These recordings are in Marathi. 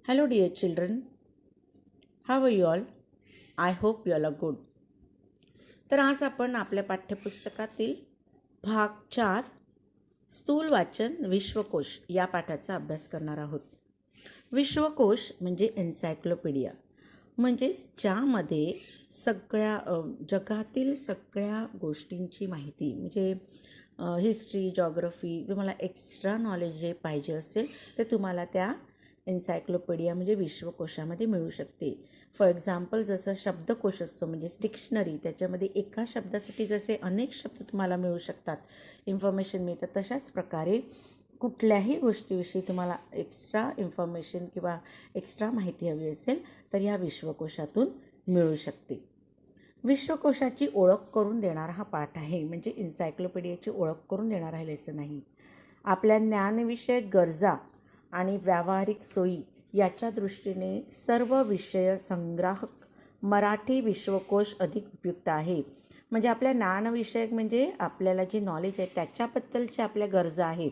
Hello, dear children. How are you all? I hope you all are good. तर आज आपण आपल्या पाठ्यपुस्तकातील भाग 4 स्थूल वाचन विश्वकोश या पाठाचा अभ्यास करणार आहोत. विश्वकोश म्हणजे एन्सायक्लोपीडिया, म्हणजेच ज्यामध्ये सगळ्या जगातील सगळ्या गोष्टींची माहिती म्हणजे हिस्ट्री, जॉग्रफी, तुम्हाला एक्स्ट्रा नॉलेज जे पाहिजे असेल ते तुम्हाला त्या एन्सायक्लोपीडिया म्हणजे विश्वकोशामध्ये मिळू शकते. फॉर एक्झाम्पल जसं शब्दकोश असतो म्हणजेच डिक्शनरी, त्याच्यामध्ये एका शब्दासाठी जसे अनेक शब्द तुम्हाला मिळू शकतात, इन्फॉर्मेशन मिळतात, तशाच प्रकारे कुठल्याही गोष्टीविषयी तुम्हाला एक्स्ट्रा इन्फॉर्मेशन किंवा एक्स्ट्रा माहिती हवी असेल तर या विश्वकोशातून मिळू शकते. विश्वकोशाची ओळख करून देणारा हा पाठ आहे, म्हणजे एन्सायक्लोपीडियाची ओळख करून देणारा हा लेसन आहे. आपल्या ज्ञानविषयक गरजा आणि व्यावहारिक सोयी याच्या दृष्टीने सर्व विषय संग्राहक मराठी विश्वकोश अधिक उपयुक्त आहे. म्हणजे आपल्या ज्ञानविषयक म्हणजे आपल्याला जे नॉलेज आहे त्याच्याबद्दलच्या आपल्या गरजा आहेत,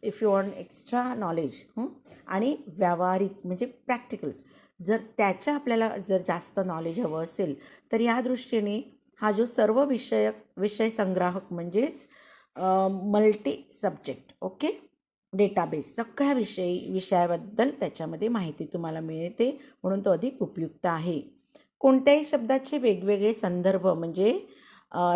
if you want extra knowledge, आणि व्यावहारिक म्हणजे प्रॅक्टिकल, जर त्याच्या आपल्याला जर जास्त नॉलेज हवं असेल तर या दृष्टीने हा जो सर्व विषय संग्राहक म्हणजेच मल्टी सब्जेक्ट डेटाबेस, सगळ्या विषयाबद्दल त्याच्यामध्ये माहिती तुम्हाला मिळते, म्हणून तो अधिक उपयुक्त आहे. कोणत्याही शब्दाचे वेगवेगळे संदर्भ म्हणजे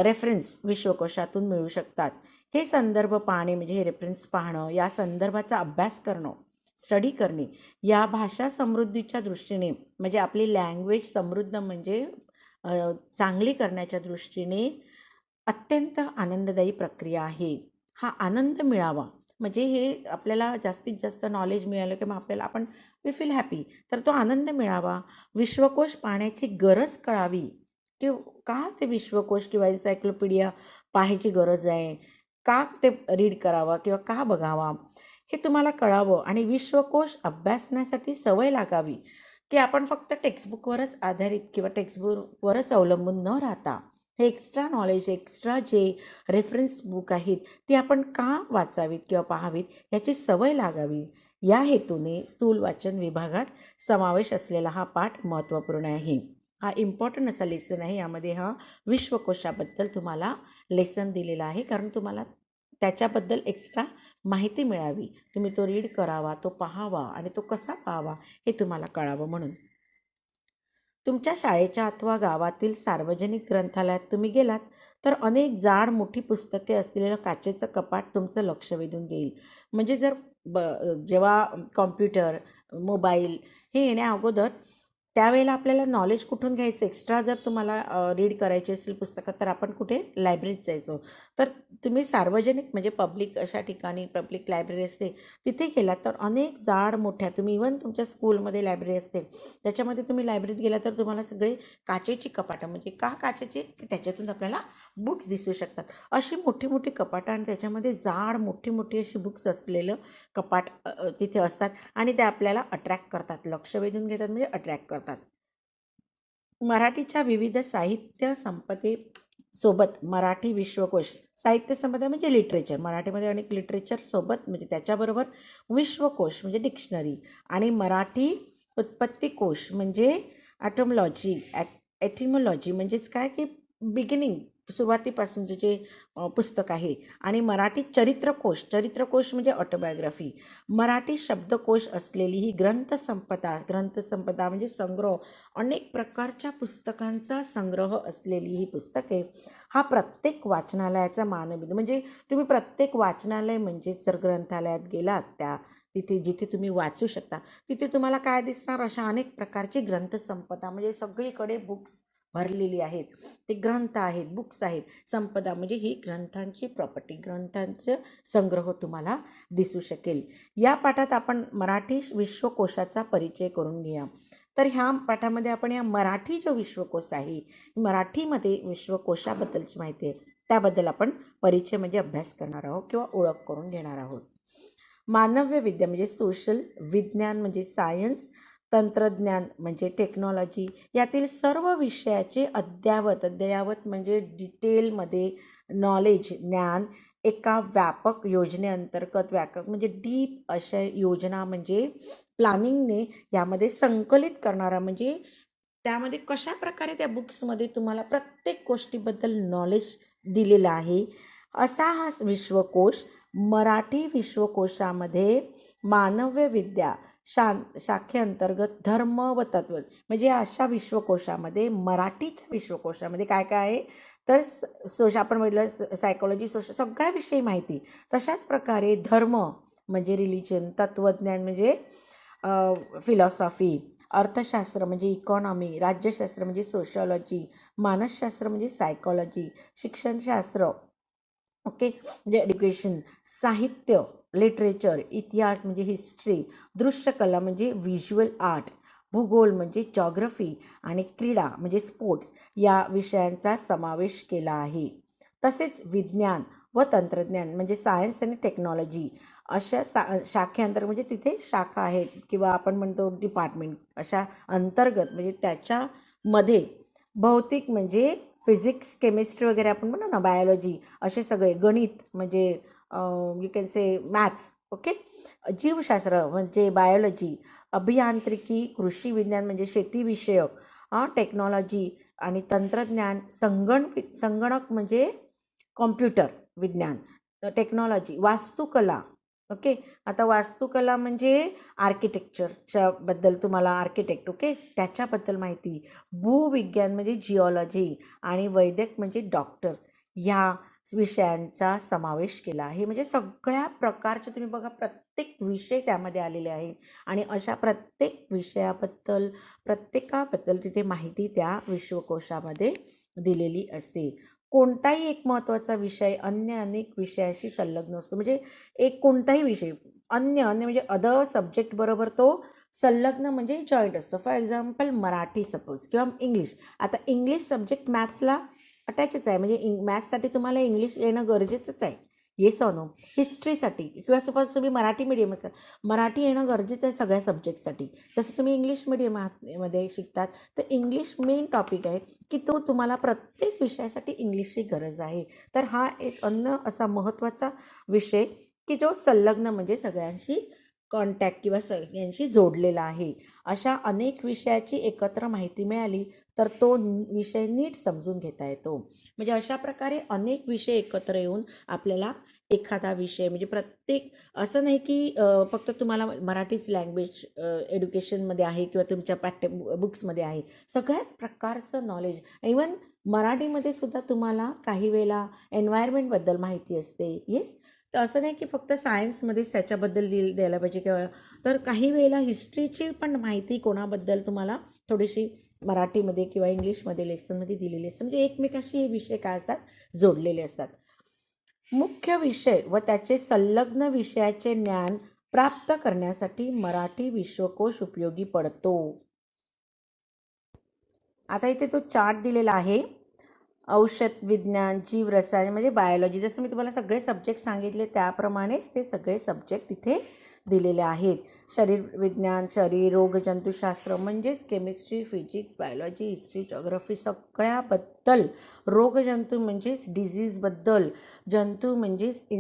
रेफरन्स विश्वकोशातून मिळू शकतात. हे संदर्भ पाहणे म्हणजे हे रेफरन्स पाहणं, या संदर्भाचा अभ्यास करणं, स्टडी करणे, या भाषा समृद्धीच्या दृष्टीने म्हणजे आपली लँग्वेज समृद्ध म्हणजे चांगली करण्याच्या दृष्टीने अत्यंत आनंददायी प्रक्रिया आहे. हा आनंद मिळावा म्हणजे हे आपल्याला जास्तीत जास्त नॉलेज मिळालं की मग आपल्याला वी फील हॅपी, तर तो आनंद मिळावा, विश्वकोश पाहण्याची गरज कळावी की का ते विश्वकोश किंवा एन्सायक्लोपीडिया पाहायची गरज आहे, का ते रीड करावा किंवा का बघावा हे तुम्हाला कळावं, आणि विश्वकोश अभ्यासण्यासाठी सवय लागावी की आपण फक्त टेक्स्टबुकवरच आधारित किंवा टेक्स्टबुकवरच अवलंबून न राहता हे एक्स्ट्रा नॉलेज, एक्स्ट्रा जे रेफरन्स बुक आहेत ती आपण का वाचावीत किंवा पाहावीत याची सवय लागावी, या हेतूने स्थूल वाचन विभागात समावेश असलेला हा पाठ महत्त्वपूर्ण आहे. हा इम्पॉर्टंट असा लेसन आहे. यामध्ये हा विश्वकोशाबद्दल तुम्हाला लेसन दिलेला आहे, कारण तुम्हाला त्याच्याबद्दल एक्स्ट्रा माहिती मिळावी, तुम्ही तो रीड करावा, तो पाहावा आणि तो कसा पाहावा हे तुम्हाला कळावं म्हणून. तुमच्या शाळेच्या अथवा गावातील सार्वजनिक ग्रंथालयात तुम्ही गेलात तर अनेक जाड मोठी पुस्तके असलेलं काचेचं कपाट तुमचं लक्ष वेधून घेईल. म्हणजे जेव्हा कॉम्प्युटर, मोबाईल हे येण्या अगोदर त्यावेळेला आपल्याला नॉलेज कुठून घ्यायचं, एक्स्ट्रा जर तुम्हाला रीड करायची असेल पुस्तकं तर आपण कुठे लायब्ररीत जायचो. तर तुम्ही सार्वजनिक म्हणजे पब्लिक अशा ठिकाणी, पब्लिक लायब्ररी असते तिथे गेलात तर अनेक जाड मोठ्या, तुम्ही इवन तुमच्या स्कूलमध्ये लायब्ररी असते त्याच्यामध्ये तुम्ही लायब्ररीत गेला तर तुम्हाला सगळे काचेची कपाटं, म्हणजे का काचेची की त्याच्यातून आपल्याला बुक्स दिसू शकतात, अशी मोठी मोठी कपाटं आणि त्याच्यामध्ये जाड मोठी मोठी अशी बुक्स असलेलं कपाट तिथे असतात आणि ते आपल्याला अट्रॅक्ट करतात, लक्ष वेधून घेतात म्हणजे अट्रॅक्ट करतात. मराठीच्या विविध साहित्य संपदेसोबत मराठी विश्वकोश, साहित्य संपदा म्हणजे लिटरेचर, मराठीमध्ये अनेक लिटरेचर सोबत म्हणजे त्याच्याबरोबर विश्वकोश म्हणजे डिक्शनरी आणि मराठी उत्पत्तिकोश म्हणजे एटिमॉलॉजी म्हणजेच काय की बिगिनिंग, सुरुवातीपासूनचे जे पुस्तक आहे, आणि मराठी चरित्रकोश म्हणजे ऑटोबायोग्राफी, मराठी शब्दकोश असलेली ही ग्रंथसंपदा म्हणजे संग्रह, अनेक प्रकारच्या पुस्तकांचा संग्रह असलेली ही पुस्तके, हा प्रत्येक वाचनालयाचा मानबिंदू. म्हणजे तुम्ही प्रत्येक वाचनालय म्हणजे जर ग्रंथालयात गेलात तिथे जिथे तुम्ही वाचू शकता तिथे तुम्हाला काय दिसणार, अशा अनेक प्रकारची ग्रंथसंपदा म्हणजे सगळीकडे बुक्स भरलेली आहेत, ते ग्रंथ आहेत, बुक्स आहेत. संपदा म्हणजे ही ग्रंथांची प्रॉपर्टी, ग्रंथांचं संग्रह तुम्हाला दिसू शकेल. या पाठात आपण मराठी विश्वकोशाचा परिचय करून घेऊया. तर ह्या पाठामध्ये आपण या मराठी जो विश्वकोश आहे, मराठीमध्ये विश्वकोशाबद्दलची माहिती आहे त्याबद्दल आपण परिचय म्हणजे अभ्यास करणार आहोत किंवा ओळख करून घेणार आहोत. मानव्य विद्या म्हणजे सोशल, विज्ञान म्हणजे सायन्स, तंत्रज्ञान म्हणजे टेक्नॉलॉजी, यातील सर्व विषयाचे अद्ययावत म्हणजे डिटेलमध्ये नॉलेज, ज्ञान एका व्यापक योजनेअंतर्गत म्हणजे डीप अशा योजना म्हणजे प्लॅनिंगने यामध्ये संकलित करणारा म्हणजे त्यामध्ये कशा प्रकारे त्या बुक्समध्ये तुम्हाला प्रत्येक गोष्टीबद्दल नॉलेज दिलेलं आहे असा हा विश्वकोश. मराठी विश्वकोशामध्ये मानव्य विद्या शाखेअंतर्गत धर्म व तत्व म्हणजे अशा विश्वकोशामध्ये मराठीच्या विश्वकोशामध्ये काय काय आहे तर आपण बघितलं सायकोलॉजी सोशल सगळ्या विषयी माहिती. तशाच प्रकारे धर्म म्हणजे रिलिजन, तत्त्वज्ञान म्हणजे फिलॉसॉफी, अर्थशास्त्र म्हणजे इकॉनॉमी, राज्यशास्त्र म्हणजे सोशॉलॉजी, मानसशास्त्र म्हणजे सायकॉलॉजी, शिक्षणशास्त्र ओके म्हणजे एज्युकेशन, साहित्य लिटरेचर, इतिहास म्हणजे हिस्ट्री, दृश्यकला म्हणजे व्हिज्युअल आर्ट, भूगोल म्हणजे जॉग्रफी आणि क्रीडा म्हणजे स्पोर्ट्स या विषयांचा समावेश केला आहे. तसेच विज्ञान व तंत्रज्ञान म्हणजे सायन्स आणि टेक्नॉलॉजी अशा शाखेअंतर्गत म्हणजे तिथे शाखा आहेत किंवा आपण म्हणतो डिपार्टमेंट अशा अंतर्गत म्हणजे त्याच्यामध्ये भौतिक म्हणजे फिजिक्स, केमिस्ट्री वगैरे आपण म्हणतो ना, बायोलॉजी असे सगळे, गणित म्हणजे you can say maths okay, जीवशास्त्र म्हणजे बायोलॉजी, अभियांत्रिकी, कृषी विज्ञान म्हणजे शेतीविषयक, टेक्नॉलॉजी आणि तंत्रज्ञान, संगणक म्हणजे कॉम्प्युटर विज्ञान, टेक्नॉलॉजी, वास्तुकला ओके. आता वास्तुकला म्हणजे आर्किटेक्चरच्या बद्दल तुम्हाला आर्किटेक्ट ओके त्याच्याबद्दल माहिती, भूविज्ञान म्हणजे जिओलॉजी आणि वैद्यक म्हणजे डॉक्टर ह्या विषयांचा समावेश केला आहे. म्हणजे सगळ्या प्रकारचे तुम्ही बघा प्रत्येक विषय त्यामध्ये आलेले आहेत आणि अशा प्रत्येक विषयाबद्दल प्रत्येकाबद्दल तिथे माहिती त्या विश्वकोशामध्ये दिलेली असते. कोणताही एक महत्त्वाचा विषय अन्य अनेक विषयाशी संलग्न असतो. म्हणजे एक कोणताही विषय अन्य म्हणजे अदर सब्जेक्टबरोबर तो संलग्न म्हणजे जॉईंट असतो. फॉर एक्झाम्पल मराठी सपोज किंवा इंग्लिश. आता इंग्लिश सब्जेक्ट मॅथ्सला अटॅचच आहे म्हणजे मॅथ्ससाठी तुम्हाला इंग्लिश येणं गरजेचंच आहे. Yes or no. हिस्ट्रीसाठी किंवा सपोज तुम्ही मराठी मीडियम असाल मराठी येणं गरजेचं आहे सगळ्या सब्जेक्टसाठी. जसं तुम्ही इंग्लिश मीडियममध्ये शिकतात तर इंग्लिश मेन टॉपिक आहे की तो तुम्हाला प्रत्येक विषयासाठी इंग्लिशची गरज आहे. तर हा एक असा महत्त्वाचा विषय की जो संलग्न म्हणजे सगळ्यांशी कॉन्टॅक्ट किंवा सगळ्यांशी जोडलेला आहे. अशा अनेक विषयाची एकत्र माहिती मिळाली तर तो विषय नीट समजून घेता येतो. म्हणजे अशा प्रकारे अनेक विषय एकत्र येऊन आपल्याला एखादा विषय म्हणजे प्रत्येक असं नाही की फक्त तुम्हाला मराठीच लँग्वेज एज्युकेशनमध्ये आहे किंवा तुमच्या बुक्समध्ये आहे. सगळ्या प्रकारचं नॉलेज इवन मराठीमध्ये सुद्धा तुम्हाला काही वेळेला एन्व्हायरमेंटबद्दल माहिती असते. येस. तर असं नाही की फक्त सायन्समध्येच त्याच्याबद्दल द्यायला पाहिजे किंवा तर काही वेळेला हिस्ट्रीची पण माहिती कोणाबद्दल तुम्हाला थोडीशी मराठीमध्ये किंवा इंग्लिशमध्ये लेसनमध्ये दिलेली असते. म्हणजे एकमेकाशी हे विषय काय असतात जोडलेले असतात. मुख्य विषय व त्याचे संलग्न विषयाचे ज्ञान प्राप्त करण्यासाठी मराठी विश्वकोश उपयोगी पडतो. आता इथे तो चार्ट दिलेला आहे. औषध विज्ञान, जीव रसायन म्हणजे बायोलॉजी. जसं मी तुम्हाला सगळे सब्जेक्ट सांगितले त्याप्रमाणेच ते सगळे सब्जेक्ट तिथे दिलेले आहेत. शरीर विज्ञान, शरीर रोगजंतुशास्त्र म्हणजेच chemistry, physics, biology, history, geography सगळ्याबद्दल. रोगजंतू म्हणजेच डिझीजबद्दल, जंतू म्हणजेच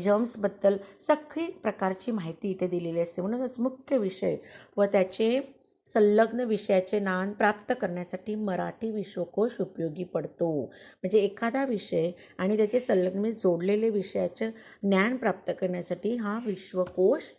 जर्म्सबद्दल सगळी प्रकारची माहिती इथे दिलेली असते. म्हणूनच मुख्य विषय व त्याचे संलग्न विषयाचे ज्ञान प्राप्त करण्यासाठी मराठी विश्वकोश उपयोगी पडतो. म्हणजे एखादा विषय आणि त्याचे संलग्न जोडलेले विषयाचं ज्ञान प्राप्त करण्यासाठी हा विश्वकोश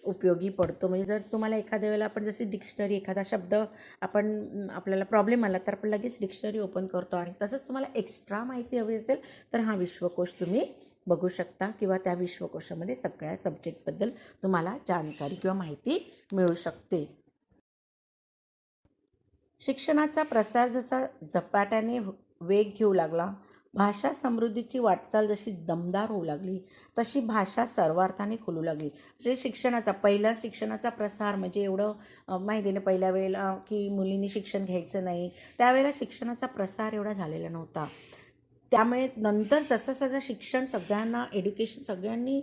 उपयोगी पडतो. म्हणजे जर तुम्हाला एखाद्या वेळेला आपण जशी डिक्शनरी एखादा शब्द आपल्याला प्रॉब्लेम आला तर आपण लगेच डिक्शनरी ओपन करतो आणि तसंच तुम्हाला एक्स्ट्रा माहिती हवी असेल तर हा विश्वकोश तुम्ही बघू शकता किंवा त्या विश्वकोशामध्ये सगळ्या सब्जेक्टबद्दल तुम्हाला जानकारी किंवा माहिती मिळू शकते. शिक्षणाचा प्रसार जसा झपाट्याने वेग घेऊ लागला, भाषा समृद्धीची वाटचाल जशी दमदार होऊ लागली तशी भाषा सर्वार्थाने खुलू लागली. म्हणजे शिक्षणाचा प्रसार म्हणजे एवढं माहिती आहे ना पहिल्या वेळेला की मुलींनी शिक्षण घ्यायचं नाही. त्यावेळेला शिक्षणाचा प्रसार एवढा झालेला नव्हता. त्यामुळे नंतर जसं शिक्षण सगळ्यांना एज्युकेशन सगळ्यांनी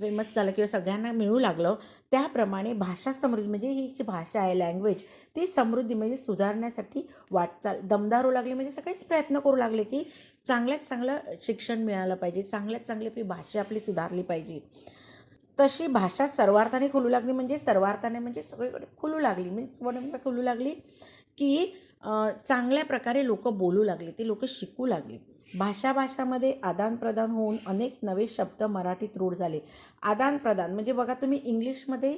फेमस झालं किंवा सगळ्यांना मिळू लागलं त्याप्रमाणे भाषा समृद्धी म्हणजे ही जी भाषा आहे लँग्वेज ती समृद्धी म्हणजे सुधारण्यासाठी वाटचाल दमदार होऊ लागली. म्हणजे सगळेच प्रयत्न करू लागले की चांगल्यात चांगलं शिक्षण मिळालं पाहिजे, चांगल्यात चांगली आपली भाषा आपली सुधारली पाहिजे. तशी भाषा सर्वार्थाने खुलू लागली, म्हणजे सर्वार्थाने म्हणजे सगळीकडे खुलू लागली, मीन्स खुलू लागली की चांगल्या प्रकारे लोक बोलू लागले, ते लोक शिकू लागले. भाषाभाषामध्ये आदानप्रदान होऊन अनेक नवे शब्द मराठीत रूढ झाले. आदानप्रदान म्हणजे बघा तुम्ही, इंग्लिशमध्ये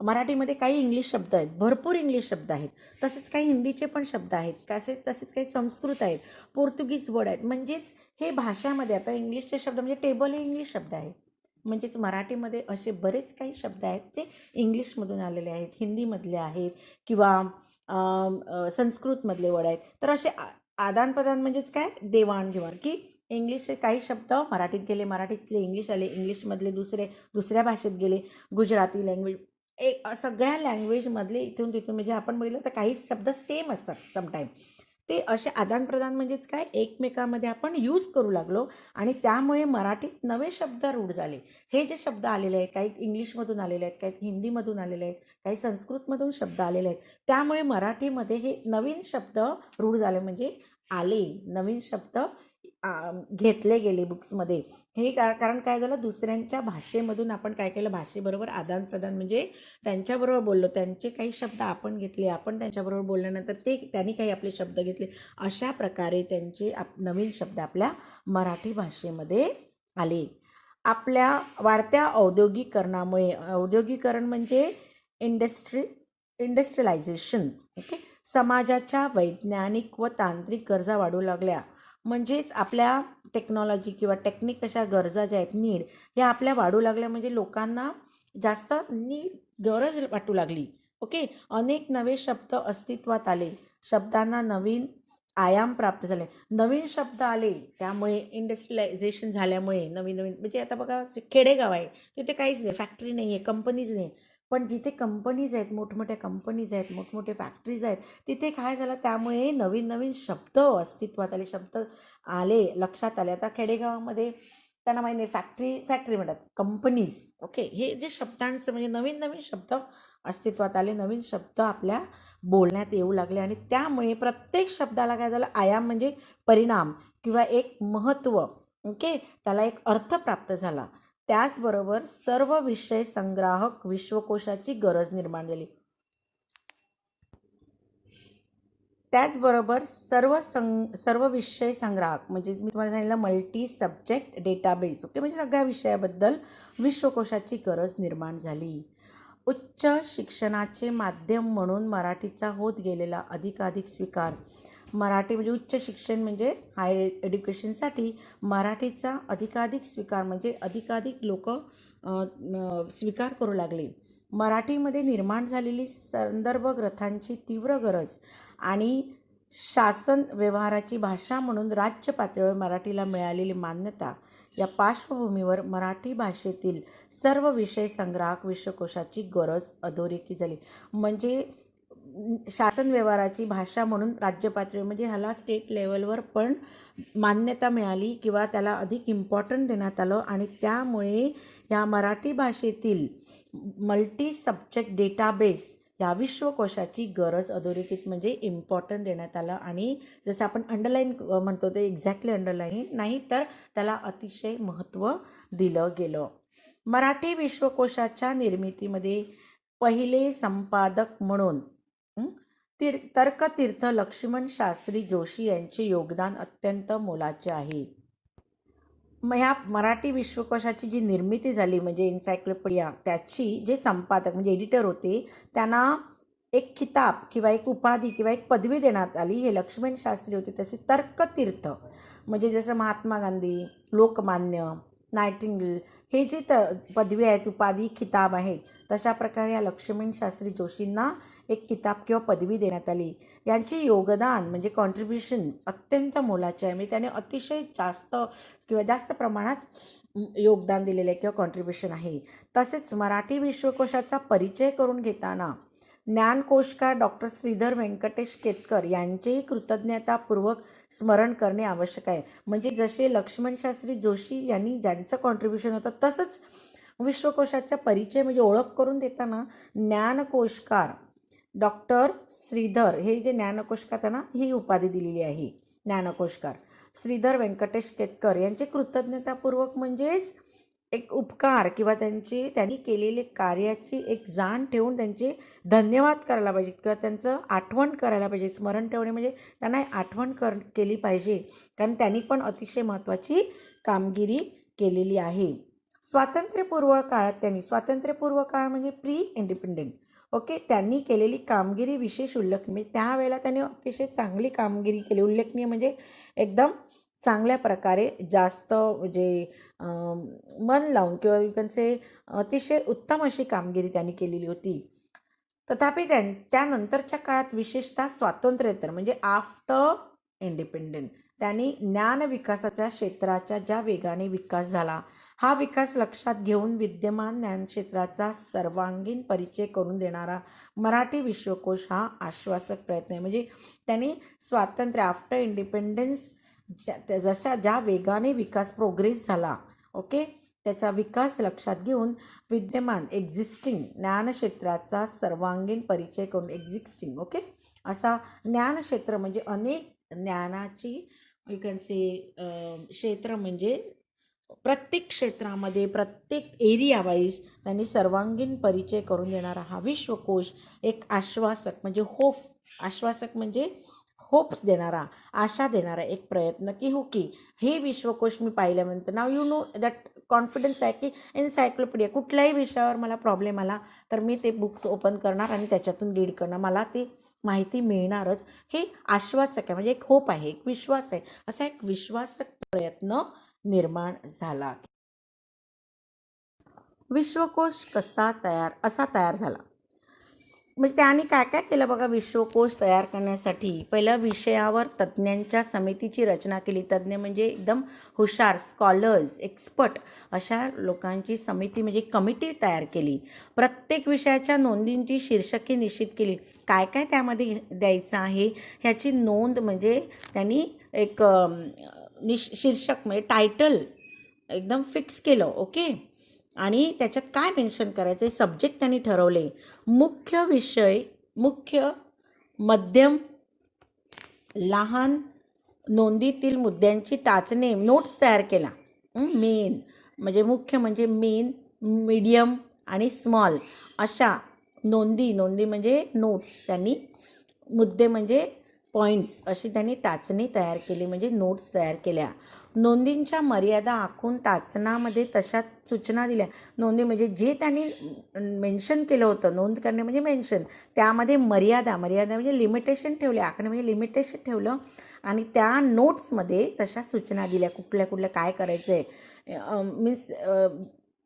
मराठीमध्ये काही इंग्लिश शब्द आहेत, भरपूर इंग्लिश शब्द आहेत, तसेच काही हिंदीचे पण शब्द आहेत, तसेच काही संस्कृत आहेत, पोर्तुगीज वर्ड आहेत. म्हणजेच हे भाषामध्ये आता इंग्लिशचे शब्द म्हणजे टेबल हे इंग्लिश शब्द आहे, म्हणजेच मराठीमध्ये असे बरेच काही शब्द आहेत ते इंग्लिशमधून आलेले आहेत, हिंदीमधले आहेत किंवा संस्कृतमधले वर्ड आहेत. तर असे आदानप्रदान म्हणजेच काय, देवाणघेवाण, की इंग्लिशचे काही शब्द मराठीत गेले, मराठीतले इंग्लिश आले, इंग्लिशमधले दुसऱ्या भाषेत गेले, गुजराती लँग्वेज, सगळ्या लँग्वेजमधले इथून तिथून, म्हणजे आपण बघितलं तर काही शब्द सेम असतात समटाईम. ते असे आदानप्रदान म्हणजेच काय, एकमेकामध्ये आपण यूज करू लागलो आणि त्यामुळे मराठीत नवे शब्द रूढ झाले. हे जे शब्द आलेले आहेत, काही इंग्लिशमधून आलेले आहेत, काही हिंदीमधून आलेले आहेत, काही संस्कृतमधून शब्द आलेले आहेत. त्यामुळे मराठीमध्ये हे नवीन शब्द रूढ झाले, म्हणजे आले नवीन शब्द घेतले गेले बुक्समध्ये. हे कारण काय झालं, दुसऱ्यांच्या भाषेमधून आपण काय केलं, भाषेबरोबर आदानप्रदान म्हणजे त्यांच्याबरोबर बोललो, त्यांचे काही शब्द आपण घेतले, आपण त्यांच्याबरोबर बोलल्यानंतर त्यांनी काही आपले शब्द घेतले, अशा प्रकारे त्यांचे नवीन शब्द आपल्या मराठी भाषेमध्ये आले. आपल्या वाढत्या औद्योगिकरणामुळे, औद्योगिकरण म्हणजे इंडस्ट्रियलायझेशन, ओके, समाजाच्या वैज्ञानिक व तांत्रिक गरजा वाढू लागल्या. म्हणजेच आपल्या टेक्नॉलॉजी किंवा टेक्निक अशा गरजा ज्या आहेत, नीड, ह्या आपल्या वाढू लागल्या, म्हणजे लोकांना जास्त गरज वाटू लागली. ओके, अनेक नवे शब्द अस्तित्वात आले, शब्दांना नवीन आयाम प्राप्त झाले, नवीन शब्द आले. त्यामुळे इंडस्ट्रियलायझेशन झाल्यामुळे नवीन म्हणजे आता बघा, खेडेगाव आहे तिथे काहीच नाही, फॅक्टरी नाही आहे, कंपनीज नाही, पण जिथे कंपनीज आहेत, मोठमोठ्या कंपनीज आहेत, मोठमोठे फॅक्टरीज आहेत, तिथे काय झालं, त्यामुळे नवीन नवीन शब्द अस्तित्वात आले, शब्द आले, लक्षात आले. आता खेडेगावामध्ये त्यांना माहिती नाही, फॅक्टरी म्हणतात, कंपनीज, ओके, हे जे शब्दांचं म्हणजे नवीन नवीन शब्द अस्तित्वात आले, नवीन शब्द आपल्या बोलण्यात येऊ लागले आणि त्यामुळे प्रत्येक शब्दाला काय झालं, आयाम म्हणजे परिणाम किंवा एक महत्त्व, ओके, त्याला एक अर्थ प्राप्त झाला. त्याचबरोबर सर्व विषय संग्राहक विश्वकोशाची गरज निर्माण झाली. त्याचबरोबर सर्व विषय संग्राहक म्हणजे मी तुम्हाला सांगितलं मल्टी सब्जेक्ट डेटाबेस, ओके, म्हणजे सगळ्या विषयाबद्दल विश्वकोशाची गरज निर्माण झाली. उच्च शिक्षणाचे माध्यम म्हणून मराठीचा होत गेलेला अधिकाधिक स्वीकार, मराठी म्हणजे उच्च शिक्षण म्हणजे हायर एज्युकेशनसाठी मराठीचा अधिकाधिक स्वीकार म्हणजे अधिकाधिक लोक स्वीकार करू लागले. मराठीमध्ये निर्माण झालेली संदर्भ ग्रंथांची तीव्र गरज आणि शासन व्यवहाराची भाषा म्हणून राज्य पातळीवर मराठीला मिळालेली मान्यता या पार्श्वभूमीवर मराठी भाषेतील सर्व विषय संग्राहक विश्वकोशाची गरज अधोरेखित झाली. म्हणजे शासन व्यवहाराची भाषा म्हणून राज्य पातळीवर म्हणजे ह्याला स्टेट लेवलवर पण मान्यता मिळाली किंवा त्याला अधिक इम्पॉर्टंट देण्यात आलं आणि त्यामुळे या मराठी भाषेतील मल्टी सब्जेक्ट डेटाबेस या विश्वकोशाची गरज अधोरेखित म्हणजे इम्पॉर्टंट देण्यात आलं आणि जसं आपण अंडरलाईन म्हणतो ते एक्झॅक्टली अंडरलाईन नाही तर त्याला अतिशय महत्त्व दिलं गेलं. मराठी विश्वकोशाच्या निर्मितीमध्ये पहिले संपादक म्हणून तर्कतीर्थ लक्ष्मण शास्त्री जोशी यांचे योगदान अत्यंत मोलाचे आहे. मग ह्या मराठी विश्वकोशाची जी निर्मिती झाली म्हणजे एन्सायक्लोपीडिया, त्याची जे संपादक म्हणजे एडिटर होते त्यांना एक खिताब किंवा एक उपाधी किंवा एक पदवी देण्यात आली. हे लक्ष्मण शास्त्री होते. तसे तर्कतीर्थ म्हणजे जसं महात्मा गांधी, लोकमान्य, नायटिंगेल हे जे पदवी आहेत, उपाधी, खिताब आहेत, तशा प्रकारे या लक्ष्मण शास्त्री जोशींना एक किताब किंवा पदवी देण्यात आली. यांचे योगदान म्हणजे कॉन्ट्रीब्युशन अत्यंत मोलाचे आहे. म्हणजे त्याने अतिशय जास्त प्रमाणात योगदान दिलेलं आहे किंवा कॉन्ट्रीब्युशन आहे. तसेच मराठी विश्वकोशाचा परिचय करून घेताना ज्ञानकोशकार डॉक्टर श्रीधर व्यंकटेश केतकर यांचेही कृतज्ञतापूर्वक स्मरण करणे आवश्यक आहे. म्हणजे जसे लक्ष्मण शास्त्री जोशी यांनी ज्यांचं कॉन्ट्रीब्युशन होतं तसंच विश्वकोशाचा परिचय म्हणजे ओळख करून देताना ज्ञानकोशकार डॉक्टर श्रीधर हे जे ज्ञानकोशकार त्यांना ही उपाधी दिलेली आहे, ज्ञानकोशकार. श्रीधर व्यंकटेश केतकर यांचे कृतज्ञतापूर्वक म्हणजेच एक उपकार किंवा त्यांनी केलेले कार्याची एक जाण ठेवून त्यांचे धन्यवाद करायला पाहिजेत किंवा त्यांचं आठवण करायला पाहिजे. स्मरण ठेवणे म्हणजे त्यांना आठवण केली पाहिजे, कारण त्यांनी पण अतिशय महत्त्वाची कामगिरी केलेली आहे. स्वातंत्र्यपूर्व काळात स्वातंत्र्यपूर्व काळ म्हणजे प्री इंडिपेंडंट, ओके, त्यांनी केलेली कामगिरी विशेष उल्लेखनीय, म्हणजे त्यावेळेला त्यांनी अतिशय चांगली कामगिरी केली. उल्लेखनीय म्हणजे एकदम चांगल्या प्रकारे जास्त म्हणजे मन लावून किंवा यू कॅन से अतिशय उत्तम अशी कामगिरी त्यांनी केलेली होती. तथापि त्यानंतरच्या काळात विशेषतः स्वातंत्र्योत्तर म्हणजे आफ्टर इंडिपेंडंट त्यांनी ज्ञान विकासाच्या क्षेत्राच्या ज्या वेगाने विकास झाला, हा विकास लक्षात घेऊन विद्यमान ज्ञानक्षेत्राचा सर्वांगीण परिचय करून देणारा मराठी विश्वकोश हा आश्वासक प्रयत्न आहे. म्हणजे त्यांनी स्वातंत्र्य आफ्टर इंडिपेंडन्स जशा ज्या वेगाने विकास प्रोग्रेस झाला, ओके, त्याचा विकास लक्षात घेऊन विद्यमान एक्झिस्टिंग ज्ञानक्षेत्राचा सर्वांगीण परिचय करून एक्झिस्टिंग, ओके, असा ज्ञानक्षेत्र म्हणजे अनेक ज्ञानाची यू कॅन से क्षेत्र म्हणजे प्रत्येक क्षेत्रामध्ये प्रत्येक एरिया वाईज त्यांनी सर्वांगीण परिचय करून देणारा हा विश्वकोश एक आश्वासक म्हणजे आश्वासक म्हणजे होप्स देणारा, आशा देणारा एक प्रयत्न की हो की हे विश्वकोश मी पाहिल्यानंतर नाव यू नो दॅट कॉन्फिडन्स आहे की एन्सायक्लोपीडिया कुठल्याही विषयावर मला प्रॉब्लेम आला तर मी ते बुक्स ओपन करणार आणि त्याच्यातून रीड करणार, मला ती माहिती मिळणारच. हे आश्वासक आहे, म्हणजे एक होप आहे, एक विश्वास आहे, असा एक विश्वासक प्रयत्न निर्माण झाला. विश्वकोश असा तयार झाला. म्हणजे त्यांनी काय काय केलं बघा. विश्वकोश तयार करण्यासाठी पहिल्या विषयावर तज्ज्ञांच्या समितीची रचना केली. तज्ज्ञ म्हणजे एकदम हुशार स्कॉलर्स, एक्सपर्ट अशा लोकांची समिती म्हणजे कमिटी तयार केली. प्रत्येक विषयाच्या नोंदींची शीर्षके निश्चित केली. काय काय त्यामध्ये द्यायचं आहे ह्याची नोंद म्हणजे त्यांनी एक शीर्षक म्हणजे टायटल एकदम फिक्स केलं, ओके, आणि त्याच्यात काय मेन्शन करायचं सब्जेक्ट त्यांनी ठरवले. मुख्य विषय, मुख्य, मध्यम, लहान नोंदीतील मुद्द्यांची टाचणी नोट्स तयार केला. मेन म्हणजे मुख्य म्हणजे मेन, मीडियम आणि स्मॉल अशा नोंदी म्हणजे नोट्स, त्यांनी मुद्दे म्हणजे पॉईंट्स अशी त्यांनी टाचणी तयार केली म्हणजे नोट्स तयार केल्या. नोंदींच्या मर्यादा आखून टाचनामध्ये तशा सूचना दिल्या. नोंदी म्हणजे जे त्यांनी मेन्शन केलं होतं, नोंद करणे म्हणजे मेन्शन, त्यामध्ये मर्यादा म्हणजे लिमिटेशन ठेवले, आखणे म्हणजे लिमिटेशन ठेवलं आणि त्या नोट्समध्ये तशा सूचना दिल्या कुठल्या काय करायचं आहे. मीन्स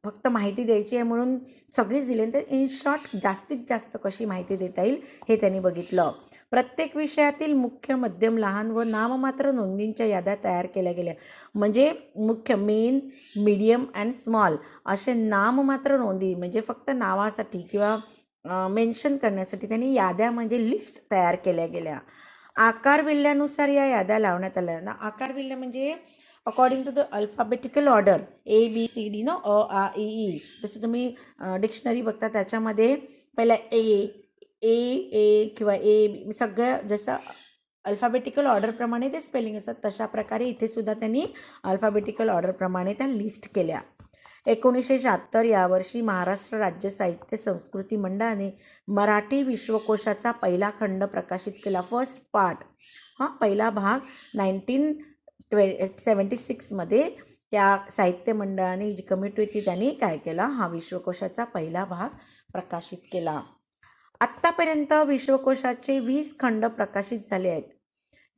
फक्त माहिती द्यायची आहे म्हणून सगळीच दिली, तर इन शॉर्ट जास्तीत जास्त कशी माहिती देता येईल हे त्यांनी बघितलं. प्रत्येक विषयातील मुख्य, मध्यम, लहान व नाममात्र नोंदींच्या याद्या तयार केल्या गेल्या. म्हणजे मुख्य, मेन, मीडियम अँड स्मॉल असे नाममात्र नोंदी म्हणजे फक्त नावासाठी किंवा मेन्शन करण्यासाठी त्यांनी याद्या म्हणजे लिस्ट तयार केल्या गेल्या. आकारविल्ल्यानुसार या याद्या लावण्यात आल्या. आकारविल्ल्या म्हणजे according to the alphabetical order ABCD अ आ इ ई. जसं तुम्ही डिक्शनरी बघता त्याच्यामध्ये पहिला ए किंवा A सगळं जसं अल्फाबेटिकल ऑर्डरप्रमाणे ते स्पेलिंग असतात तशा प्रकारे इथे सुद्धा त्यांनी अल्फाबेटिकल ऑर्डरप्रमाणे त्या लिस्ट केल्या. 1976 यावर्षी महाराष्ट्र राज्य साहित्य संस्कृती मंडळाने मराठी विश्वकोशाचा पहिला खंड प्रकाशित केला. फर्स्ट पार्ट, पहिला भाग 1976 त्या साहित्य मंडळाने जी कमिटी होती त्यांनी काय केला, हा विश्वकोशाचा पहिला भाग प्रकाशित केला. आत्तापर्यंत विश्वकोशाचे 20 खंड प्रकाशित झाले आहेत.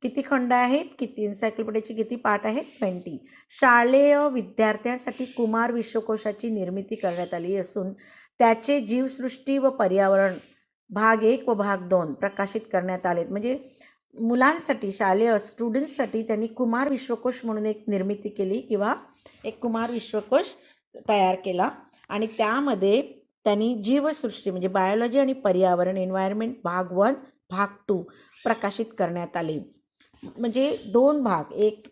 किती खंड आहेत, किती एन्सायक्लोपीडियाचे किती पार्ट आहेत, 20. शालेय विद्यार्थ्यांसाठी कुमार विश्वकोशाची निर्मिती करण्यात आली असून त्याचे जीवसृष्टी व पर्यावरण भाग 1 व भाग 2 प्रकाशित करण्यात आलेत. म्हणजे मुलांसाठी, शालेय स्टुडंट्ससाठी त्यांनी कुमार विश्वकोश म्हणून एक निर्मिती केली किंवा एक कुमार विश्वकोश तयार केला आणि त्यामध्ये त्यांनी जीवसृष्टी म्हणजे बायोलॉजी आणि पर्यावरण एन्व्हायरमेंट भाग 1 भाग 2 प्रकाशित करण्यात आले. म्हणजे 2 भाग, एक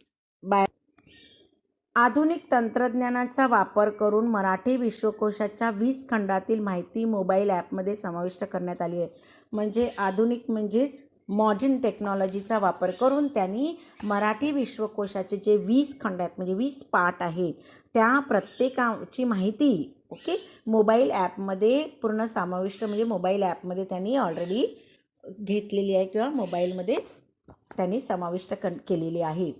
आधुनिक तंत्रज्ञानाचा वापर करून मराठी विश्वकोशाच्या 20 खंडातील माहिती मोबाईल ॲपमध्ये समाविष्ट करण्यात आली आहे. म्हणजे आधुनिक म्हणजेच मॉडर्न टेक्नॉलॉजीचा वापर करून त्यांनी मराठी विश्वकोशाचे जे 20 खंड आहेत म्हणजे 20 पाठ आहेत त्या प्रत्येकाची माहिती ओके मोबाईल ॲपमध्ये पूर्ण समाविष्ट म्हणजे मोबाईल ॲपमध्ये त्यांनी ऑलरेडी घेतलेली आहे किंवा मोबाईलमध्येच त्यांनी समाविष्ट केलेली आहे.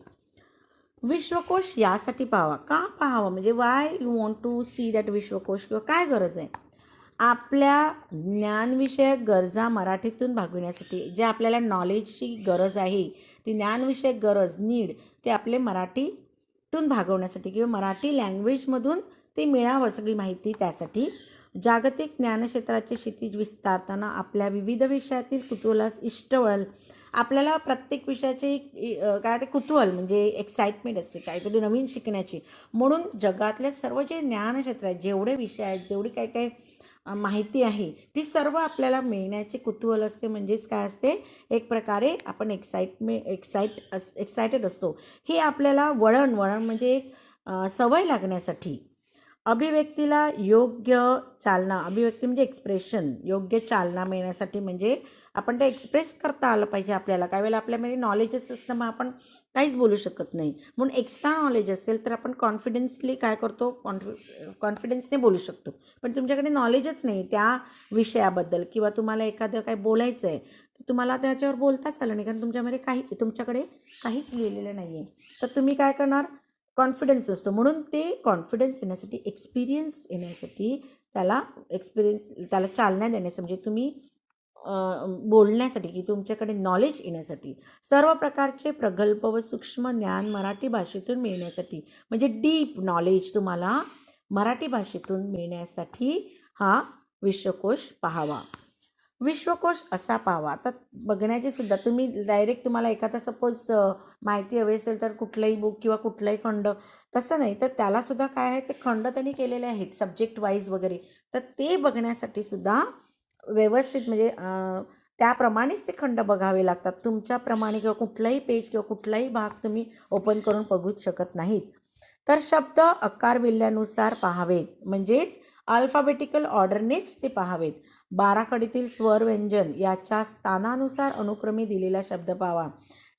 विश्वकोश यासाठी पाहावा का पाहावं म्हणजे why you want to see that विश्वकोश किंवा काय गरज आहे. आपल्या ज्ञानविषयक गरजा मराठीतून भागविण्यासाठी जे आपल्याला नॉलेजची गरज आहे ती ज्ञानविषयक गरज नीड ते आपले मराठीतून भागवण्यासाठी किंवा मराठी लँग्वेजमधून ते मिळावं सगळी माहिती त्यासाठी जागतिक ज्ञानक्षेत्राचे क्षितिज विस्तारताना आपल्या विविध विषयातील कुतूहलास इष्टवल आपल्याला प्रत्येक विषयाचे काय ते कुतूहल म्हणजे एक्साइटमेंट असते काहीतरी नवीन शिकण्याची म्हणून जगातले सर्व जे ज्ञानक्षेत्र आहेत जेवढे विषय आहेत जेवढी काय काय माहिती आहे ती सर्व आपल्याला मिळण्याचे कुतूहल असते म्हणजेच काय असते एक प्रकारे आपण एक्साइटेड असतो. हे आपल्याला वळण म्हणजे सवय लागण्यासाठी अभिव्यक्तीला योग्य चालना अभिव्यक्ती म्हणजे एक्सप्रेशन योग्य चालना मिळण्यासाठी म्हणजे आपण ते एक्सप्रेस करता आलं पाहिजे आपल्याला. काही वेळेला आपल्यामध्ये नॉलेजच असतं मग आपण काहीच बोलू शकत नाही म्हणून एक्स्ट्रा नॉलेज असेल तर आपण कॉन्फिडन्सली काय करतो कॉन्फिडन्सने बोलू शकतो. पण तुमच्याकडे नॉलेजच नाही त्या विषयाबद्दल किंवा तुम्हाला एखादं काय बोलायचं आहे तर तुम्हाला त्याच्यावर बोलताच आलं नाही कारण तुमच्याकडे काहीच लिहिलेलं नाही आहे तर तुम्ही काय करणार कॉन्फिडन्स असतो म्हणून ते कॉन्फिडन्स येण्यासाठी एक्सपिरियन्स येण्यासाठी त्याला चालना देण्यासाठी म्हणजे तुम्ही बोलण्यासाठी की तुमच्याकडे नॉलेज येण्यासाठी सर्व प्रकारचे प्रगल्भ व सूक्ष्म ज्ञान मराठी भाषेतून मिळण्यासाठी म्हणजे डीप नॉलेज तुम्हाला मराठी भाषेतून मिळण्यासाठी हा विश्वकोश पाहावा. विश्वकोश असा पाहावा आता बघण्याची सुद्धा तुम्ही डायरेक्ट तुम्हाला एखादा सपोज माहिती हवी असेल तर कुठलंही बुक किंवा कुठलाही खंड तसं नाही तर त्यालासुद्धा काय आहे ते खंड त्यांनी केलेले आहेत सब्जेक्ट वाईज वगैरे तर ते बघण्यासाठी सुद्धा व्यवस्थित म्हणजे त्याप्रमाणेच ते खंड बघावे लागतात. तुमच्याप्रमाणे किंवा कुठलाही पेज किंवा कुठलाही भाग तुम्ही ओपन करून बघूच शकत नाहीत. तर शब्द आकारविल्ल्यानुसार पाहावेत म्हणजेच अल्फाबेटिकल ऑर्डरनेच ते पाहावेत. 12 कडीतील स्वर व्यंजन याच्या स्थानानुसार अनुक्रमे दिलेला शब्द पाहावा.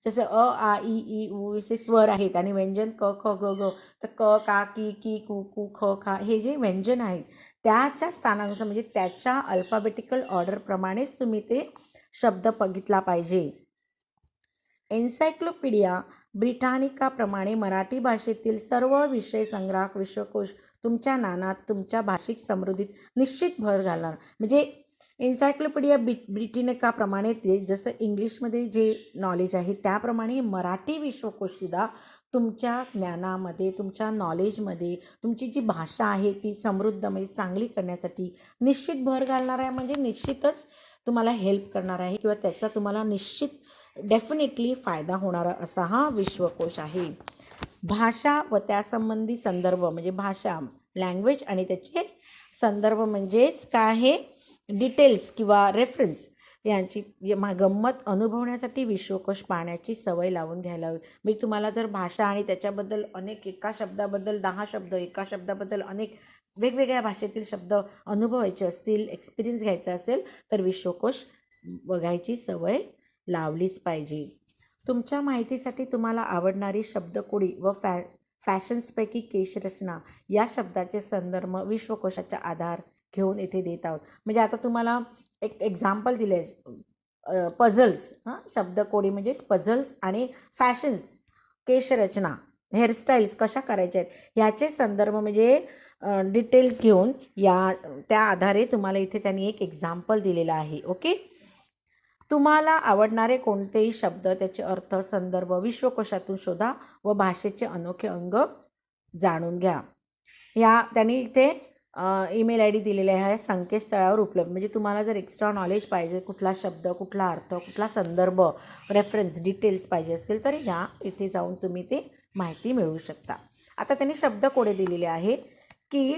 जसं अ आ इ ई उ असे स्वर आहेत आणि व्यंजन क ख ग ग तर क का की की कु कु ख खा हे जे व्यंजन आहेत त्याच्या स्थानानुसार म्हणजे त्याच्या अल्फाबेटिकल ऑर्डरप्रमाणेच तुम्ही ते शब्द बघितला पाहिजे. एन्सायक्लोपीडिया ब्रिटानिकाप्रमाणे मराठी भाषेतील सर्व विषय संग्रह विश्वकोश तुमच्या ज्ञानात तुमच्या भाषिक समृद्धीत निश्चित भर घालणार. म्हणजे एन्सायक्लोपीडिया ब्रिटानिकाप्रमाणे ते जसं इंग्लिशमध्ये जे नॉलेज आहे त्याप्रमाणे मराठी विश्वकोशसुद्धा तुमच्या ज्ञानामध्ये तुमच्या नॉलेजमध्ये तुमची जी भाषा आहे ती समृद्ध म्हणजे चांगली करण्यासाठी निश्चित भर घालणार आहे म्हणजे निश्चितच तुम्हाला हेल्प करणार आहे किंवा त्याचा तुम्हाला निश्चित डेफिनेटली फायदा होणारा असा हा विश्वकोश आहे. भाषा व त्यासंबंधी संदर्भ म्हणजे भाषा लँग्वेज आणि त्याचे संदर्भ म्हणजेच काय आहे डिटेल्स किंवा रेफरन्स यांची गंमत अनुभवण्यासाठी विश्वकोश पाहण्याची सवय लावून घ्यायला हवी. म्हणजे तुम्हाला जर भाषा आणि त्याच्याबद्दल अनेक एका शब्दाबद्दल 10 शब्द एका शब्दाबद्दल अनेक वेगवेगळ्या भाषेतील शब्द अनुभवायचे असतील एक्सपिरियन्स घ्यायचा असेल तर विश्वकोश बघायची सवय लावलीच पाहिजे. तुमच्या माहितीसाठी तुम्हाला आवडणारी शब्दकोडी व फॅशन्सपैकी केशरचना या शब्दाचे संदर्भ विश्वकोशाचा आधार घेऊन येथे देत आहोत. म्हणजे आता तुम्हाला एक एक्झाम्पल दिले आहे पझल्स शब्दकोडी म्हणजे पझल्स आणि फॅशन्स केशरचना हेअरस्टाईल्स कशा करायच्या आहेत ह्याचे संदर्भ म्हणजे डिटेल्स घेऊन त्या आधारे तुम्हाला इथे त्यांनी एक एक्झाम्पल दिलेला आहे. ओके तुम्हाला आवडणारे कोणतेही शब्द त्याचे अर्थ संदर्भ विश्वकोशातून शोधा व भाषेचे अनोखे अंग जाणून घ्या. त्यांनी इथे ईमेल आय डी दिलेले आहे संकेतस्थळावर उपलब्ध. म्हणजे तुम्हाला जर एक्स्ट्रा नॉलेज पाहिजे कुठला शब्द कुठला अर्थ कुठला संदर्भ रेफरन्स डिटेल्स पाहिजे असेल तर इथे जाऊन तुम्ही ते माहिती मिळवू शकता. आता त्यांनी शब्दकोडे दिलेले आहेत की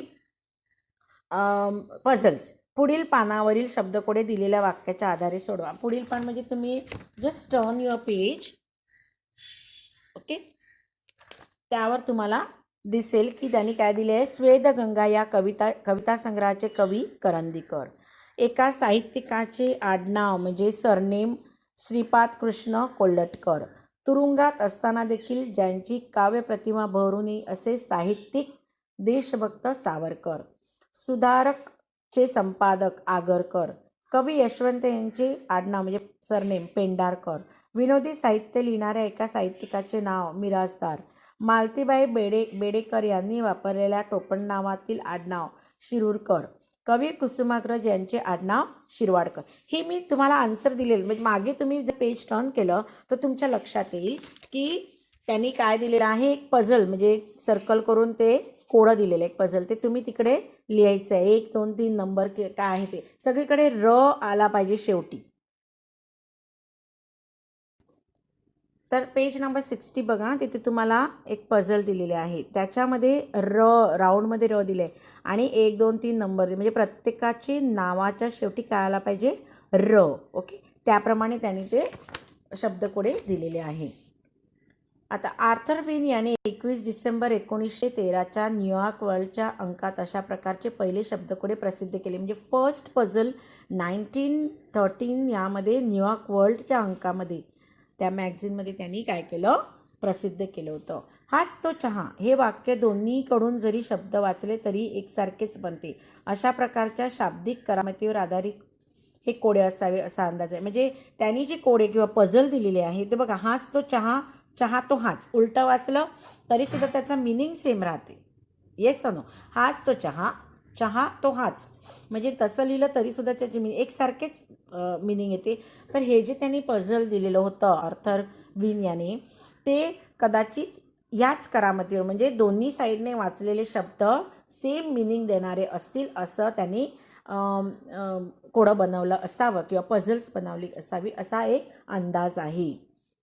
पझल्स पुढील पानावरील शब्दकोडे दिलेल्या वाक्याच्या आधारे सोडवा. पुढील पान म्हणजे तुम्ही just turn your page okay त्यावर तुम्हाला दिसेल की त्यांनी काय दिले आहे स्वेदगंगा या कविता संग्रहाचे कवी करंदीकर. एका साहित्यिकाचे आडनाव म्हणजे सरनेम श्रीपाद कृष्ण कोल्हटकर. तुरुंगात असताना देखील ज्यांची काव्यप्रतिमा बहरू नये असे साहित्यिक देशभक्त सावरकर. सुधारकचे संपादक आगरकर. कवी यशवंत यांचे आडनाव म्हणजे सरनेम पेंढारकर. विनोदी साहित्य लिहिणाऱ्या एका साहित्यिकाचे नाव मिरासदार. मालतीबाई बेडेकर यांनी वापरलेल्या टोपणनावातील आडनाव शिरूरकर. कवी कुसुमाग्रज यांचे आडनाव शिरवाडकर. हे मी तुम्हाला आन्सर दिलेलं म्हणजे मागे तुम्ही जर पेज टर्न केलं तर तुमच्या लक्षात येईल की त्यांनी काय दिलेलं आहे, एक पझल म्हणजे सर्कल करून ते कोडं दिलेलं एक पझल, ते तुम्ही तिकडे लिहायचं आहे. 1 2 3 नंबर काय आहे ते सगळीकडे र आला पाहिजे शेवटी. तर पेज नंबर 60 बघा, तिथे तुम्हाला एक पझल दिलेले आहे. त्याच्यामध्ये राऊंडमध्ये र दिले आणि 1 2 3 नंबर म्हणजे प्रत्येकाची नावाच्या शेवटी काय आला पाहिजे, र. ओके, त्याप्रमाणे त्यांनी ते शब्दकोडे दिलेले आहे. आता आर्थर विन याने 21 डिसेंबर 1913च्या न्यूयॉर्क वर्ल्डच्या अंकात अशा प्रकारचे पहिले शब्दकोडे प्रसिद्ध केले. म्हणजे फर्स्ट पझल 1913 यामध्ये न्यूयॉर्क वर्ल्डच्या अंकामध्ये त्या मॅगझिनमध्ये त्यांनी काय केलं, प्रसिद्ध केलं होतं. हाच तो चहा हे वाक्य दोन्हीकडून जरी शब्द वाचले तरी एकसारखेच बनते. अशा प्रकारच्या शाब्दिक करामतीवर आधारित हे कोडे असावे असा अंदाज आहे. म्हणजे त्यांनी जी कोडे किंवा पझल दिलेली आहे ते बघा, हाच तो चहा, चहा तो हाच, उलटं वाचलं तरीसुद्धा त्याचा मिनिंग सेम राहते. येस नो, हाच तो चहा, चहा तो हाच, म्हणजे तसं लिहिलं तरीसुद्धा त्याची मिनिंग एकसारखेच मिनिंग येते. तर हे जे त्यांनी पझल दिलेलं होतं आर्थर विन याने, ते कदाचित याच करामतीवर म्हणजे दोन्ही साईडने वाचलेले शब्द सेम मिनिंग देणारे असतील असं त्यांनी कोडं बनवलं असावं किंवा पझल्स बनवली असावी असा एक अंदाज आहे.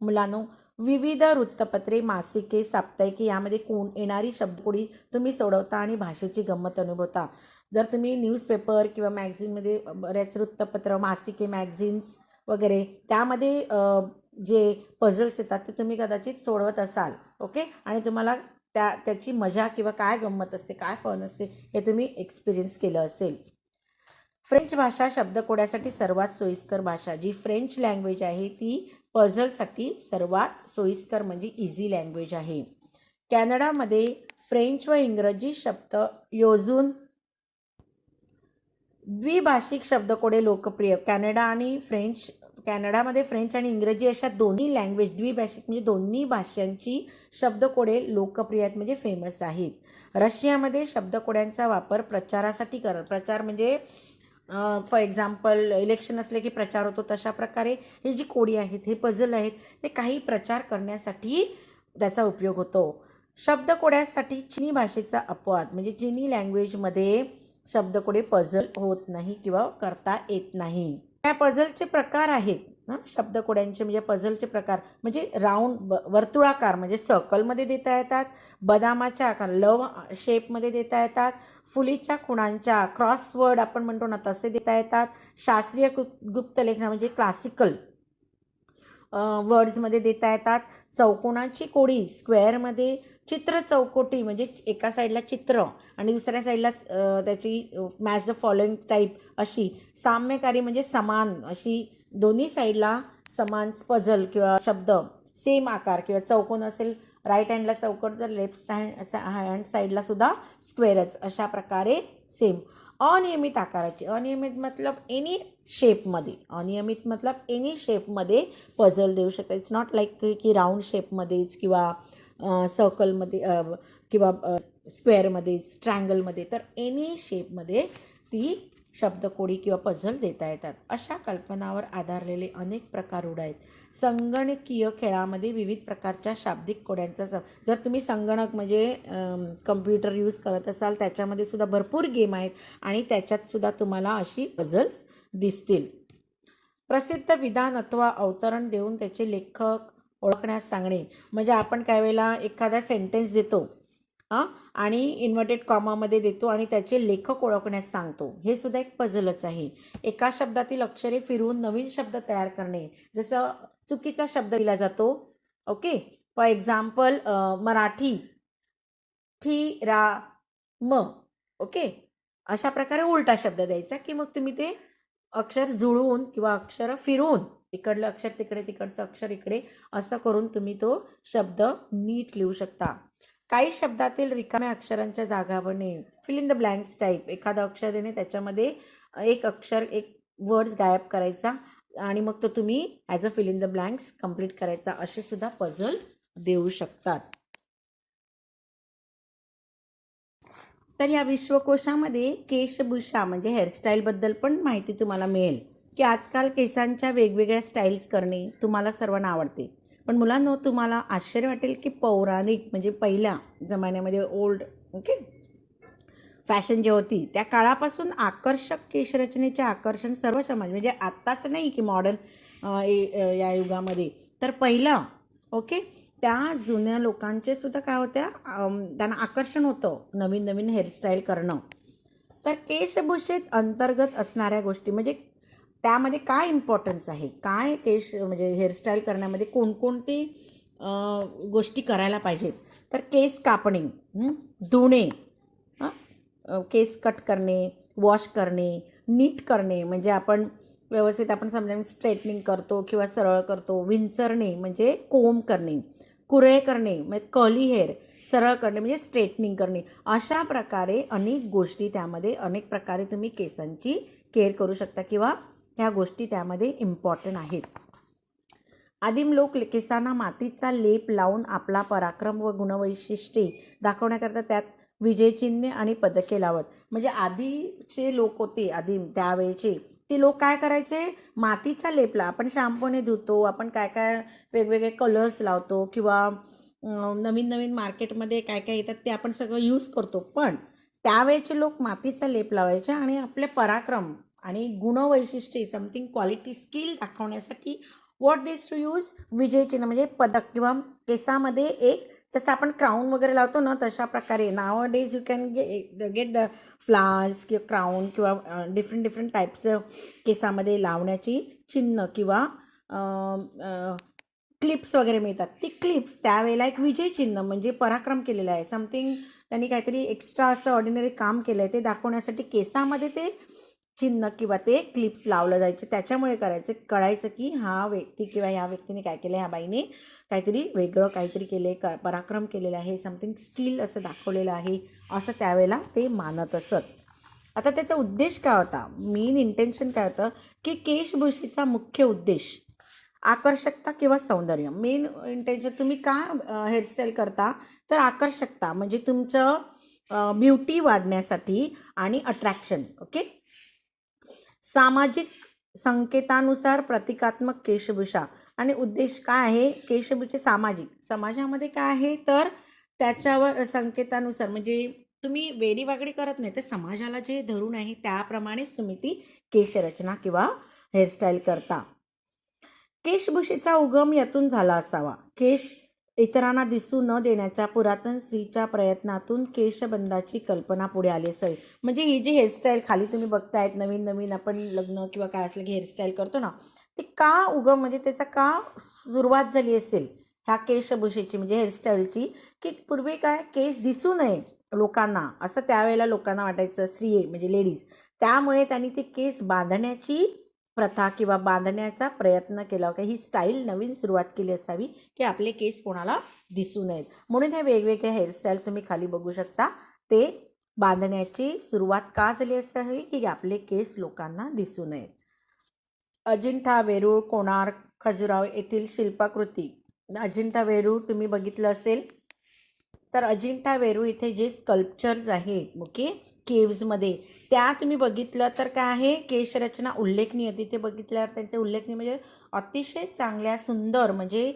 मुलांनो, विविध वृत्तपत्रे, मासिके, साप्ताहिके यामध्ये येणारी शब्दकोडी तुम्ही सोडवता आणि भाषेची गंमत अनुभवता. जर तुम्ही न्यूजपेपर किंवा मॅगझिनमध्ये बऱ्याच वृत्तपत्र, मासिके, मॅगझिन्स वगैरे त्यामध्ये जे पझल्स येतात ते तुम्ही कदाचित सोडवत असाल. ओके, आणि तुम्हाला त्याची मजा किंवा काय गंमत असते, काय फन असते हे तुम्ही एक्सपिरियन्स केलं असेल. फ्रेंच भाषा शब्दकोड्यासाठी सर्वात सोयीस्कर भाषा. जी फ्रेंच लँग्वेज आहे ती पझलसाठी सर्वात सोयीस्कर म्हणजे इझी लँग्वेज आहे. कॅनडामध्ये फ्रेंच व इंग्रजी शब्द योजून द्विभाषिक शब्दकोडे लोकप्रिय. कॅनडामध्ये फ्रेंच आणि इंग्रजी अशा दोन्ही लँग्वेज द्विभाषिक म्हणजे दोन्ही भाषांची शब्दकोडे लोकप्रिय आहेत म्हणजे फेमस आहेत. रशियामध्ये शब्दकोड्यांचा वापर प्रचारासाठी प्रचार म्हणजे फॉर एक्झाम्पल इलेक्शन असले की प्रचार होतो, तशा प्रकारे ही जी कोडी आहेत, हे पझल आहेत, ते काही प्रचार करण्यासाठी त्याचा उपयोग होतो. शब्दकोड्यासाठी चिनी भाषेचा अपवाद म्हणजे चिनी लँग्वेजमध्ये शब्दकोडे पझल होत नाही किंवा करता येत नाही. त्या पझलचे प्रकार आहेत शब्दकोड्यांचे म्हणजे पझलचे प्रकार म्हणजे राऊंड वर्तुळाकार म्हणजे सर्कलमध्ये देता येतात, बदामाच्या आकार लव शेपमध्ये देता येतात, फुलीच्या खुणांच्या क्रॉसवर्ड आपण म्हणतो ना तसे देता येतात, शास्त्रीय गुप्तलेखना म्हणजे क्लासिकल वर्ड्समध्ये देता येतात, चौकोनाची कोडी स्क्वेअरमध्ये, चित्र चौकोटी म्हणजे एका साईडला चित्र आणि दुसऱ्या साईडला त्याची मॅच द फॉलोइंग टाईप अशी, साम्यकारी म्हणजे समान अशी दोन्ही साईडला समान पझल किंवा शब्द सेम आकार किंवा चौकोन असेल राईट हँडला चौकोन तर लेफ्ट हँड साईडला सुद्धा स्क्वेअरच, अशा प्रकारे सेम. अनियमित आकाराची, अनियमित मतलब एनी शेपमध्ये, अनियमित मतलब एनी शेपमध्ये पझल देऊ शकता. इट्स नॉट लाईक की राऊंड शेपमध्येच किंवा सर्कलमध्ये किंवा स्क्वेअरमध्येच, ट्रँगलमध्ये, तर एनी शेपमध्ये ती शब्दकोडी किंवा पझल देता येतात. अशा कल्पनावर आधारलेले अनेक प्रकार रूढ आहेत. संगणकीय खेळामध्ये विविध प्रकारच्या शाब्दिक कोड्यांचा जर तुम्ही संगणक म्हणजे कम्प्युटर यूज करत असाल त्याच्यामध्ये सुद्धा भरपूर गेम आहेत आणि त्याच्यात सुद्धा तुम्हाला अशी पझल्स दिसतील. प्रसिद्ध विधान अथवा अवतरण देऊन त्याचे लेखक ओळखण्यास सांगणे म्हणजे आपण काही वेळेला एखादा सेंटेन्स देतो आणि इन्व्हर्टेड कॉमामध्ये देतो आणि त्याचे लेखक ओळखण्यास सांगतो, हे सुद्धा एक पझलच आहे. एका शब्दातील अक्षरे फिरवून नवीन शब्द तयार करणे, जसं चुकीचा शब्द दिला जातो. ओके, फॉर एक्झाम्पल मराठी ठी रा म, ओके, अशा प्रकारे उलटा शब्द द्यायचा की मग तुम्ही ते अक्षर जुळवून किंवा अक्षर फिरवून इकडलं अक्षर तिकडे, तिकडचं अक्षर इकडे, असं करून तुम्ही तो शब्द नीट लिहू शकता. काही शब्दातील रिकाम्या अक्षरांच्या जागा भरणे, fill in the blanks type. एखादं अक्षर देणे, त्याच्यामध्ये एक अक्षर, एक वर्ड्स गायब करायचा आणि मग तो तुम्ही as a fill in the blanks complete करायचा. असे सुद्धा पझल देऊ शकतात. तर या विश्वकोशामध्ये केशभूषा म्हणजे हेअरस्टाईलबद्दल पण माहिती तुम्हाला मिळेल, की आजकाल केसांच्या वेगवेगळ्या स्टाईल्स करणे तुम्हाला सर्वांना आवडते. पण मुलांनो, तुम्हाला आश्चर्य वाटेल की पौराणिक म्हणजे पहिल्या जमान्यामध्ये ओल्ड फॅशन जी होती त्या काळापासून आकर्षक केशरचनेचे आकर्षण सर्व समाज, म्हणजे आत्ताच नाही की मॉडर्न या युगामध्ये, तर पहिलं त्या जुन्या लोकांचे सुद्धा काय होत्या, त्यांना आकर्षण होतं नवीन नवीन हेअरस्टाईल करणं. तर केशभूषेत अंतर्गत असणाऱ्या गोष्टी म्हणजे त्यामध्ये काय इम्पॉर्टन्स आहे, काय केश म्हणजे हेअरस्टाईल करण्यामध्ये कोणकोणती गोष्टी करायला पाहिजेत. तर केस कापणे, धुणे, केस कट करणे, वॉश करणे, नीट करणे म्हणजे आपण व्यवस्थित आपण समजा स्ट्रेटनिंग करतो किंवा सरळ करतो. विंचरणे म्हणजे कोंब करणे, कुरळे करणे म्हणजे कर्ली हेअर, सरळ करणे म्हणजे स्ट्रेटनिंग करणे. अशा प्रकारे अनेक गोष्टी त्यामध्ये, अनेक प्रकारे तुम्ही केसांची केअर करू शकता किंवा ह्या गोष्टी त्यामध्ये इम्पॉर्टंट आहेत. आदिम लोक केसांना मातीचा लेप लावून आपला पराक्रम व गुणवैशिष्ट्ये दाखवण्याकरता त्यात विजयचिन्हे आणि पदके लावत. म्हणजे आधीचे लोक होते, आदिम त्यावेळेचे ते लोक काय करायचे, मातीचा लेपला आपण शॅम्पूने धुतो, आपण काय काय वेगवेगळे कलर्स लावतो किंवा नवीन नवीन मार्केटमध्ये काय काय येतात ते आपण सगळं यूज करतो. पण त्यावेळेचे लोक मातीचा लेप लावायचे आणि आपले पराक्रम आणि गुणवैशिष्ट्ये, समथिंग क्वालिटी, स्किल दाखवण्यासाठी व्हॉट दिस टू यूज, विजयचिन्ह म्हणजे पदक किंवा केसामध्ये एक जसं आपण क्राऊन वगैरे लावतो ना, तशा प्रकारे now days you can get the flowers किंवा क्राऊन किंवा डिफरंट टाईप्स केसामध्ये लावण्याची चिन्ह किंवा क्लिप्स वगैरे मिळतात. ती क्लिप्स त्यावेळेला एक विजय चिन्ह म्हणजे पराक्रम केलेला आहे, समथिंग त्यांनी काहीतरी एक्स्ट्रा असं ऑर्डिनरी काम केलं आहे ते दाखवण्यासाठी केसामध्ये ते चिन्ह किंवा ते क्लिप्स लावलं जायचे. त्याच्यामुळे कळायचं की हा व्यक्ती किंवा ह्या व्यक्तीने काय केलं, ह्या बाईने काहीतरी वेगळं काहीतरी केले, पराक्रम केलेला आहे, समथिंग स्किल असं दाखवलेलं आहे, असं त्यावेळेला ते मानत असत. आता त्याचा उद्देश काय होता, मेन इंटेन्शन काय होतं की केशभूषेचा मुख्य उद्देश आकर्षकता किंवा सौंदर्य. मेन इंटेन्शन तुम्ही का हेअरस्टाईल करता, तर आकर्षकता म्हणजे तुमचं ब्युटी वाढण्यासाठी आणि अट्रॅक्शन. सामाजिक संकेतानुसार प्रतिकात्मक केशभूषा आणि उद्देश काय आहे, केशभूषे सामाजिक, समाजामध्ये काय आहे तर त्याच्यावर संकेतानुसार म्हणजे तुम्ही वेडीवाकडी करत नाही, तर समाजाला जे धरून आहे त्याप्रमाणेच तुम्ही ती केशरचना किंवा हेअरस्टाईल करता. केशभूषेचा उगम यातून झाला असावा. केश इतरांना दिसू न देण्याच्या पुरातन स्त्रीच्या प्रयत्नातून केशबंदाची कल्पना पुढे आली असावी. म्हणजे ही जी हेअरस्टाईल खाली तुम्ही बघतायत, नवीन नवीन आपण लग्न किंवा काय असलं की हेअरस्टाईल करतो ना, ती का उगम म्हणजे त्याचा का सुरुवात झाली असेल ह्या केशभूषेची म्हणजे हेअरस्टाईलची, की पूर्वी काय केस दिसू नये लोकांना असं त्यावेळेला लोकांना वाटायचं, स्त्री म्हणजे लेडीज, त्यामुळे त्यांनी ते केस बांधण्याची प्रथा किंवा बांधण्याचा प्रयत्न केला की ही स्टाईल नवीन सुरुवात केली असावी की आपले केस कोणाला दिसू नयेत. म्हणून हे वेगवेगळे हेअरस्टाईल तुम्ही खाली बघू शकता, ते बांधण्याची सुरुवात का झाली असावी की आपले केस लोकांना दिसू नयेत. अजिंठा, वेरूळ, कोणार्क, खजुराहो येथील शिल्पाकृती. अजिंठा वेरूळ तुम्ही बघितलं असेल, तर अजिंठा वेरूळ इथे जे स्कल्पचर्स आहेत केव्जमध्ये, त्या तुम्ही बघितलं तर काय आहे, केशरचना उल्लेखनीय. तिथे बघितल्यावर त्यांचे उल्लेखनीय म्हणजे अतिशय चांगल्या सुंदर, म्हणजे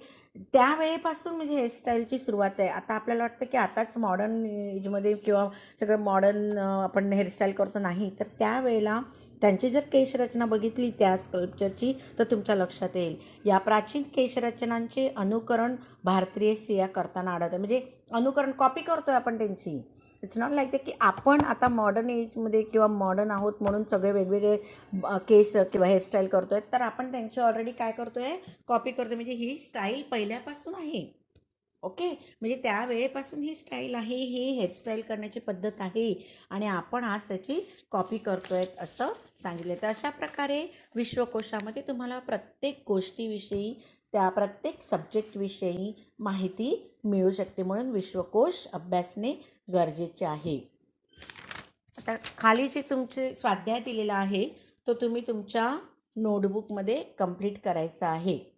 त्यावेळेपासून म्हणजे हेअरस्टाईलची सुरुवात आहे. आता आपल्याला वाटतं की आताच मॉडर्न एजमध्ये किंवा सगळं मॉडर्न आपण हेअरस्टाईल करतो, नाही तर त्यावेळेला त्यांची जर केशरचना बघितली त्या स्कल्पचरची तर तुमच्या लक्षात येईल. या प्राचीन केशरचनांचे अनुकरण भारतीय स्त्रिया करताना आढळतात. म्हणजे अनुकरण, कॉपी करतोय आपण त्यांची. इट्स नॉट लाईक की आपण आता मॉडर्न एजमध्ये किंवा मॉडर्न आहोत म्हणून सगळे वेगवेगळे केस किंवा हेअरस्टाईल करतोय, तर आपण त्यांची ऑलरेडी काय करतोय, कॉपी करतोय. म्हणजे ही स्टाईल पहिल्यापासून आहे. ओके, म्हणजे त्या वेळेपासून ही स्टाईल आहे, ही हेअरस्टाईल करण्याची पद्धत आहे आणि आपण आज त्याची कॉपी करतोय असं सांगितलं. तर अशा प्रकारे विश्वकोशामध्ये तुम्हाला प्रत्येक गोष्टीविषयी, त्या प्रत्येक सब्जेक्टविषयी माहिती मिळू शकते. म्हणून विश्वकोश अभ्यासणे गरजेचे आहे. आता खाली जे तुमचे स्वाध्याय दिलेला आहे तो तुम्ही तुमच्या नोटबुकमध्ये कंप्लीट करायचा आहे.